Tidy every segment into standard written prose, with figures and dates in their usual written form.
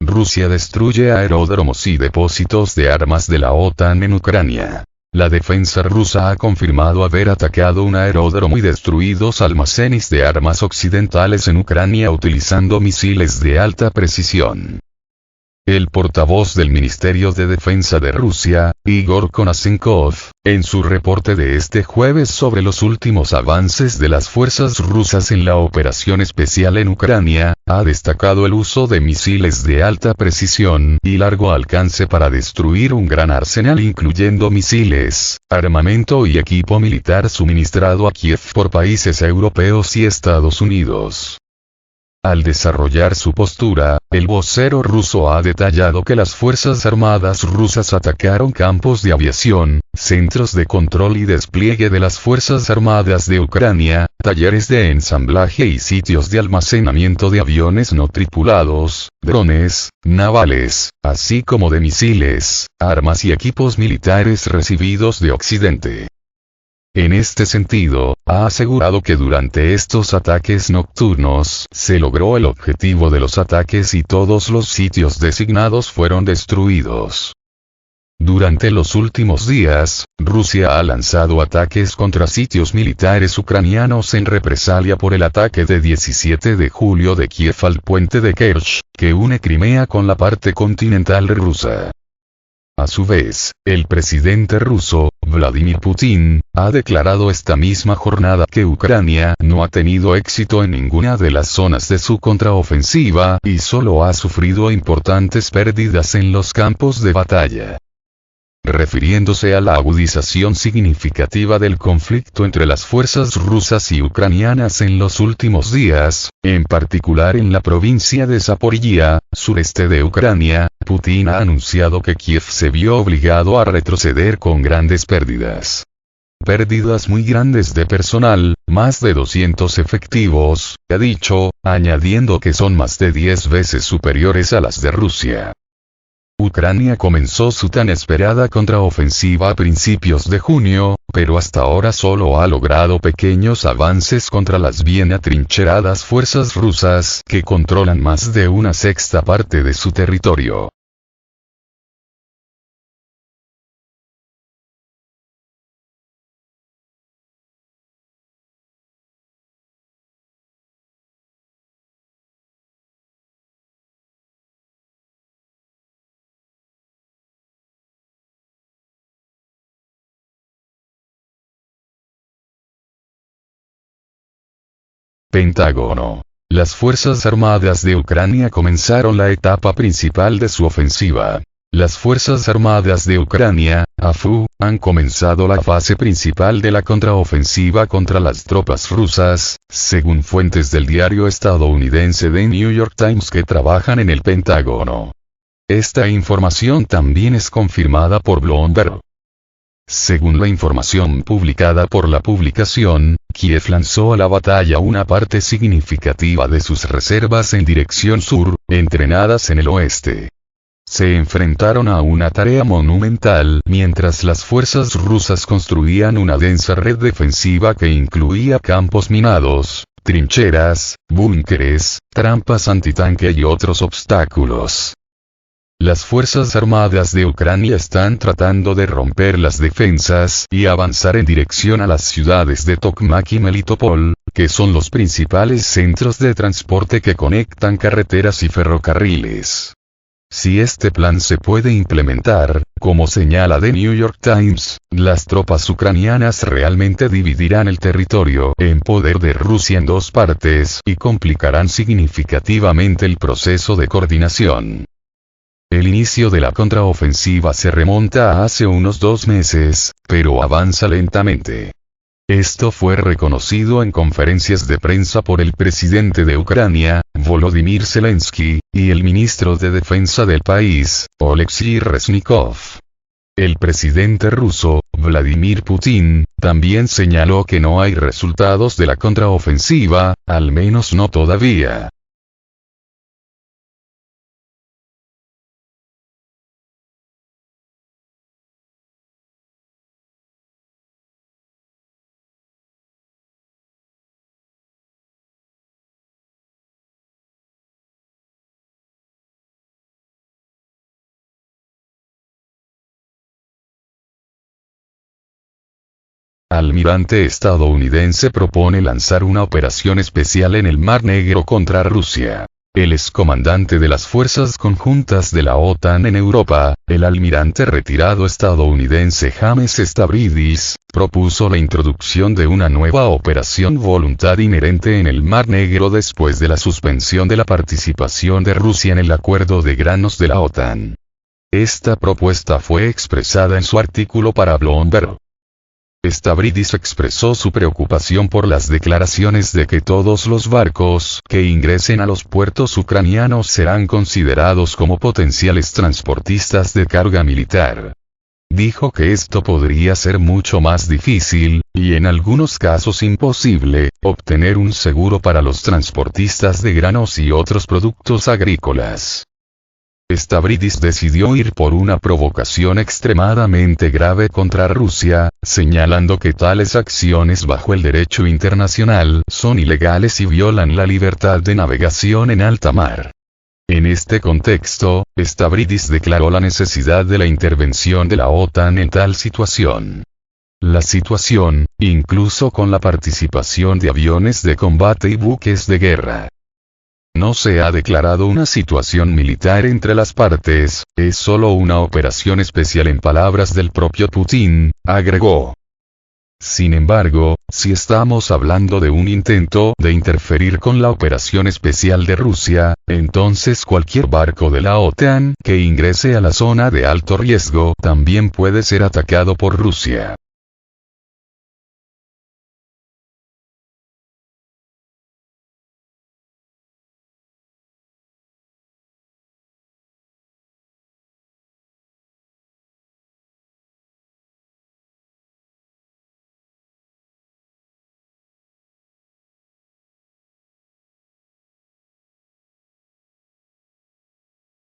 Rusia destruye aeródromos y depósitos de armas de la OTAN en Ucrania. La defensa rusa ha confirmado haber atacado un aeródromo y destruidos almacenes de armas occidentales en Ucrania utilizando misiles de alta precisión. El portavoz del Ministerio de Defensa de Rusia, Igor Konashenkov, en su reporte de este jueves sobre los últimos avances de las fuerzas rusas en la operación especial en Ucrania, ha destacado el uso de misiles de alta precisión y largo alcance para destruir un gran arsenal incluyendo misiles, armamento y equipo militar suministrado a Kiev por países europeos y Estados Unidos. Al desarrollar su postura, el vocero ruso ha detallado que las Fuerzas Armadas rusas atacaron campos de aviación, centros de control y despliegue de las Fuerzas Armadas de Ucrania, talleres de ensamblaje y sitios de almacenamiento de aviones no tripulados, drones, navales, así como de misiles, armas y equipos militares recibidos de Occidente. En este sentido, ha asegurado que durante estos ataques nocturnos se logró el objetivo de los ataques y todos los sitios designados fueron destruidos. Durante los últimos días, Rusia ha lanzado ataques contra sitios militares ucranianos en represalia por el ataque de 17 de julio de Kiev al puente de Kerch, que une Crimea con la parte continental rusa. A su vez, el presidente ruso, Vladimir Putin, ha declarado esta misma jornada que Ucrania no ha tenido éxito en ninguna de las zonas de su contraofensiva y solo ha sufrido importantes pérdidas en los campos de batalla. Refiriéndose a la agudización significativa del conflicto entre las fuerzas rusas y ucranianas en los últimos días, en particular en la provincia de Zaporiyia, sureste de Ucrania, Putin ha anunciado que Kiev se vio obligado a retroceder con grandes pérdidas. Pérdidas muy grandes de personal, más de 200 efectivos, ha dicho, añadiendo que son más de 10 veces superiores a las de Rusia. Ucrania comenzó su tan esperada contraofensiva a principios de junio, pero hasta ahora solo ha logrado pequeños avances contra las bien atrincheradas fuerzas rusas que controlan más de una sexta parte de su territorio. Pentágono. Las Fuerzas Armadas de Ucrania comenzaron la etapa principal de su ofensiva. Las Fuerzas Armadas de Ucrania, AFU, han comenzado la fase principal de la contraofensiva contra las tropas rusas, según fuentes del diario estadounidense The New York Times que trabajan en el Pentágono. Esta información también es confirmada por Bloomberg. Según la información publicada por la publicación, Kiev lanzó a la batalla una parte significativa de sus reservas en dirección sur, entrenadas en el oeste. Se enfrentaron a una tarea monumental mientras las fuerzas rusas construían una densa red defensiva que incluía campos minados, trincheras, búnkeres, trampas antitanque y otros obstáculos. Las Fuerzas Armadas de Ucrania están tratando de romper las defensas y avanzar en dirección a las ciudades de Tokmak y Melitopol, que son los principales centros de transporte que conectan carreteras y ferrocarriles. Si este plan se puede implementar, como señala The New York Times, las tropas ucranianas realmente dividirán el territorio en poder de Rusia en dos partes y complicarán significativamente el proceso de coordinación. El inicio de la contraofensiva se remonta a hace unos 2 meses, pero avanza lentamente. Esto fue reconocido en conferencias de prensa por el presidente de Ucrania, Volodymyr Zelensky, y el ministro de Defensa del país, Oleksiy Reznikov. El presidente ruso, Vladimir Putin, también señaló que no hay resultados de la contraofensiva, al menos no todavía. almirante estadounidense propone lanzar una operación especial en el Mar Negro contra Rusia. El excomandante de las fuerzas conjuntas de la OTAN en Europa, el almirante retirado estadounidense James Stavridis, propuso la introducción de una nueva operación voluntad inherente en el Mar Negro después de la suspensión de la participación de Rusia en el acuerdo de granos de la OTAN. Esta propuesta fue expresada en su artículo para Bloomberg. Stavridis expresó su preocupación por las declaraciones de que todos los barcos que ingresen a los puertos ucranianos serán considerados como potenciales transportistas de carga militar. Dijo que esto podría ser mucho más difícil, y en algunos casos imposible, obtener un seguro para los transportistas de granos y otros productos agrícolas. Stavridis decidió ir por una provocación extremadamente grave contra Rusia, señalando que tales acciones bajo el derecho internacional son ilegales y violan la libertad de navegación en alta mar. En este contexto, Stavridis declaró la necesidad de la intervención de la OTAN en tal situación. La situación, incluso con la participación de aviones de combate y buques de guerra. No se ha declarado una situación militar entre las partes, es solo una operación especial en palabras del propio Putin, agregó. Sin embargo, si estamos hablando de un intento de interferir con la operación especial de Rusia, entonces cualquier barco de la OTAN que ingrese a la zona de alto riesgo también puede ser atacado por Rusia.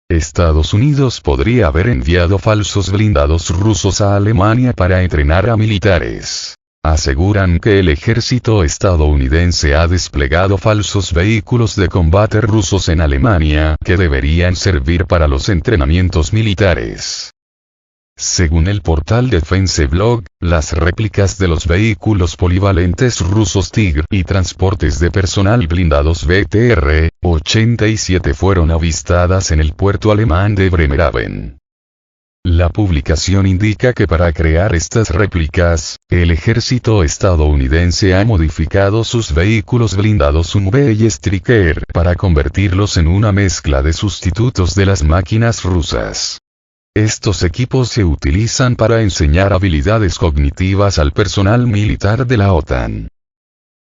Estados Unidos podría haber enviado falsos blindados rusos a Alemania para entrenar a militares. Aseguran que el ejército estadounidense ha desplegado falsos vehículos de combate rusos en Alemania que deberían servir para los entrenamientos militares. Según el portal Defense Blog, las réplicas de los vehículos polivalentes rusos Tigr y transportes de personal blindados BTR-87 fueron avistadas en el puerto alemán de Bremerhaven. La publicación indica que para crear estas réplicas, el ejército estadounidense ha modificado sus vehículos blindados Humvee y Stryker para convertirlos en una mezcla de sustitutos de las máquinas rusas. Estos equipos se utilizan para enseñar habilidades cognitivas al personal militar de la OTAN.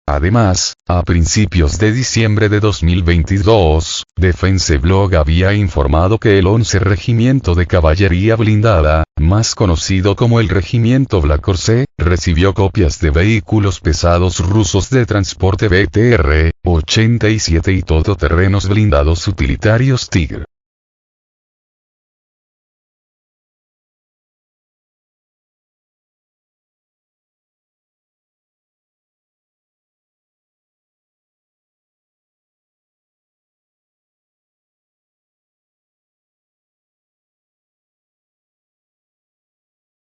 Además, a principios de diciembre de 2022, Defense Blog había informado que el 11 Regimiento de Caballería Blindada, más conocido como el Regimiento Black Horse, recibió copias de vehículos pesados rusos de transporte BTR-87 y todoterrenos blindados utilitarios Tigr.